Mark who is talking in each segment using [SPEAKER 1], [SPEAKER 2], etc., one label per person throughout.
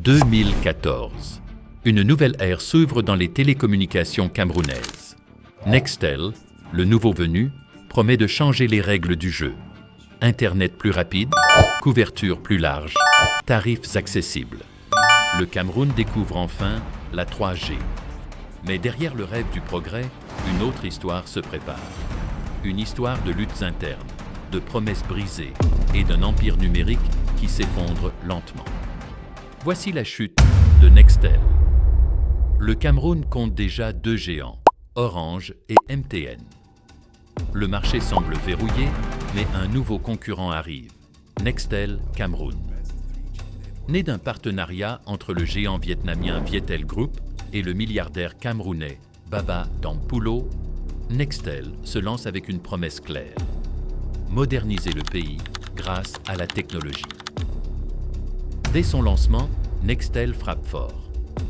[SPEAKER 1] 2014. Une nouvelle ère s'ouvre dans les télécommunications camerounaises. Nextel, le nouveau venu, promet de changer les règles du jeu. Internet plus rapide, couverture plus large, tarifs accessibles. Le Cameroun découvre enfin la 3G. Mais derrière le rêve du progrès, une autre histoire se prépare. Une histoire de luttes internes, de promesses brisées et d'un empire numérique qui s'effondre lentement. Voici la chute de Nextel. Le Cameroun compte déjà deux géants, Orange et MTN. Le marché semble verrouillé, mais un nouveau concurrent arrive, Nextel Cameroun. Né d'un partenariat entre le géant vietnamien Vietel Group et le milliardaire camerounais Baba Dampulo, Nextel se lance avec une promesse claire: moderniser le pays grâce à la technologie. Dès son lancement, Nextel frappe fort.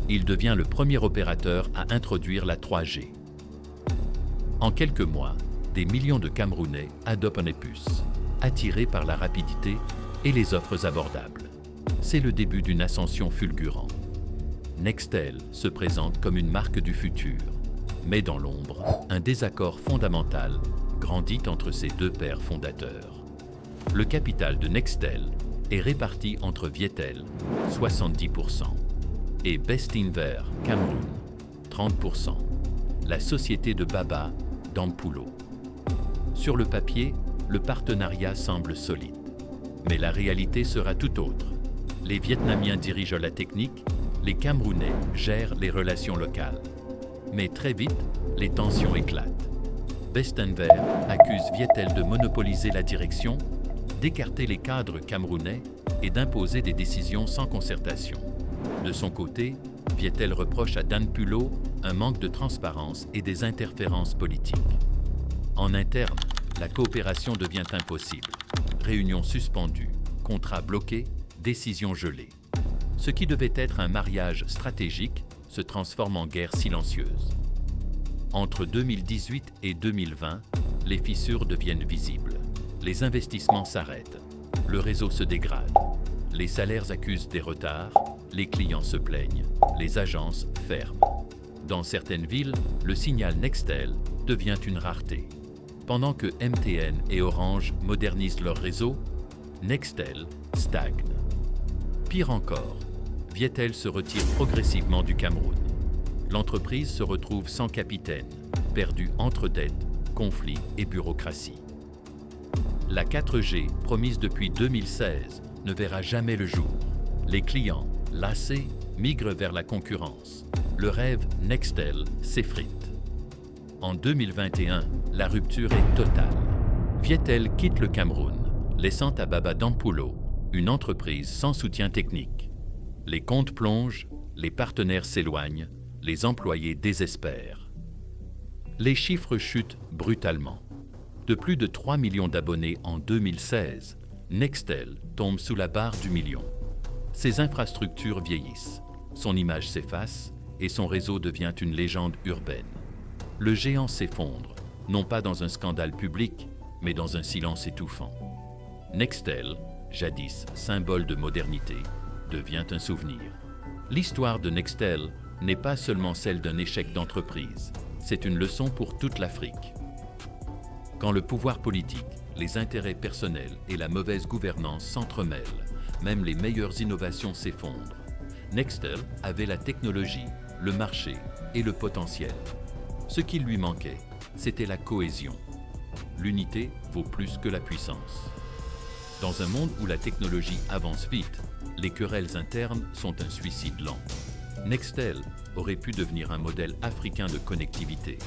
[SPEAKER 1] Il devient le premier opérateur à introduire la 3G. En quelques mois, des millions de Camerounais adoptent un puce, attirés par la rapidité et les offres abordables. C'est le début d'une ascension fulgurante. Nextel se présente comme une marque du futur, mais dans l'ombre, un désaccord fondamental grandit entre ses deux pères fondateurs. Le capital de Nextel est réparti entre Vietel, 70%, et Bestinver Cameroun, 30%, la société de Baba Dampulo. Sur le papier, le partenariat semble solide, mais la réalité sera tout autre. Les Vietnamiens dirigent la technique, les Camerounais gèrent les relations locales. Mais très vite, les tensions éclatent. Bestinver accuse Vietel de monopoliser la direction, d'écarter les cadres camerounais et d'imposer des décisions sans concertation. De son côté, Vietel reproche à Dampulo un manque de transparence et des interférences politiques. En interne, la coopération devient impossible. Réunions suspendues, contrats bloqués, décisions gelées. Ce qui devait être un mariage stratégique se transforme en guerre silencieuse. Entre 2018 et 2020, les fissures deviennent visibles. Les investissements s'arrêtent, le réseau se dégrade, les salaires accusent des retards, les clients se plaignent, les agences ferment. Dans certaines villes, le signal Nextel devient une rareté. Pendant que MTN et Orange modernisent leur réseau, Nextel stagne. Pire encore, Vietel se retire progressivement du Cameroun. L'entreprise se retrouve sans capitaine, perdue entre dettes, conflits et bureaucratie. La 4G, promise depuis 2016, ne verra jamais le jour. Les clients, lassés, migrent vers la concurrence. Le rêve Nextel s'effrite. En 2021, la rupture est totale. Vietel quitte le Cameroun, laissant à Baba Dampulo une entreprise sans soutien technique. Les comptes plongent, les partenaires s'éloignent, les employés désespèrent. Les chiffres chutent brutalement. De plus de 3 millions d'abonnés en 2016, Nextel tombe sous la barre du million. Ses infrastructures vieillissent, son image s'efface et son réseau devient une légende urbaine. Le géant s'effondre, non pas dans un scandale public, mais dans un silence étouffant. Nextel, jadis symbole de modernité, devient un souvenir. L'histoire de Nextel n'est pas seulement celle d'un échec d'entreprise, c'est une leçon pour toute l'Afrique. Quand le pouvoir politique, les intérêts personnels et la mauvaise gouvernance s'entremêlent, même les meilleures innovations s'effondrent. Nextel avait la technologie, le marché et le potentiel. Ce qui lui manquait, c'était la cohésion. L'unité vaut plus que la puissance. Dans un monde où la technologie avance vite, les querelles internes sont un suicide lent. Nextel aurait pu devenir un modèle africain de connectivité.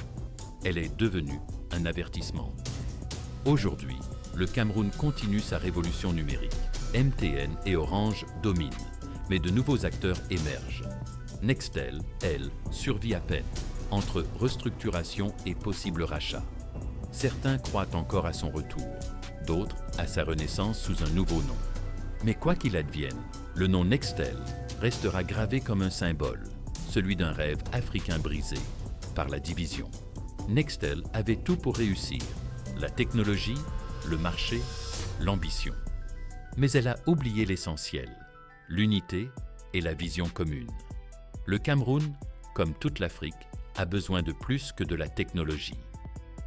[SPEAKER 1] Elle est devenue un avertissement. Aujourd'hui, le Cameroun continue sa révolution numérique. MTN et Orange dominent, mais de nouveaux acteurs émergent. Nextel, elle, survit à peine, entre restructuration et possible rachat. Certains croient encore à son retour, d'autres à sa renaissance sous un nouveau nom. Mais quoi qu'il advienne, le nom Nextel restera gravé comme un symbole, celui d'un rêve africain brisé par la division. Nextel avait tout pour réussir, la technologie, le marché, l'ambition. Mais elle a oublié l'essentiel, l'unité et la vision commune. Le Cameroun, comme toute l'Afrique, a besoin de plus que de la technologie.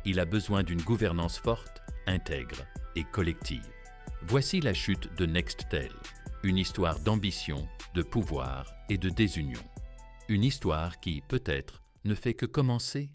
[SPEAKER 1] Il a besoin d'une gouvernance forte, intègre et collective. Voici la chute de Nextel, une histoire d'ambition, de pouvoir et de désunion. Une histoire qui, peut-être, ne fait que commencer.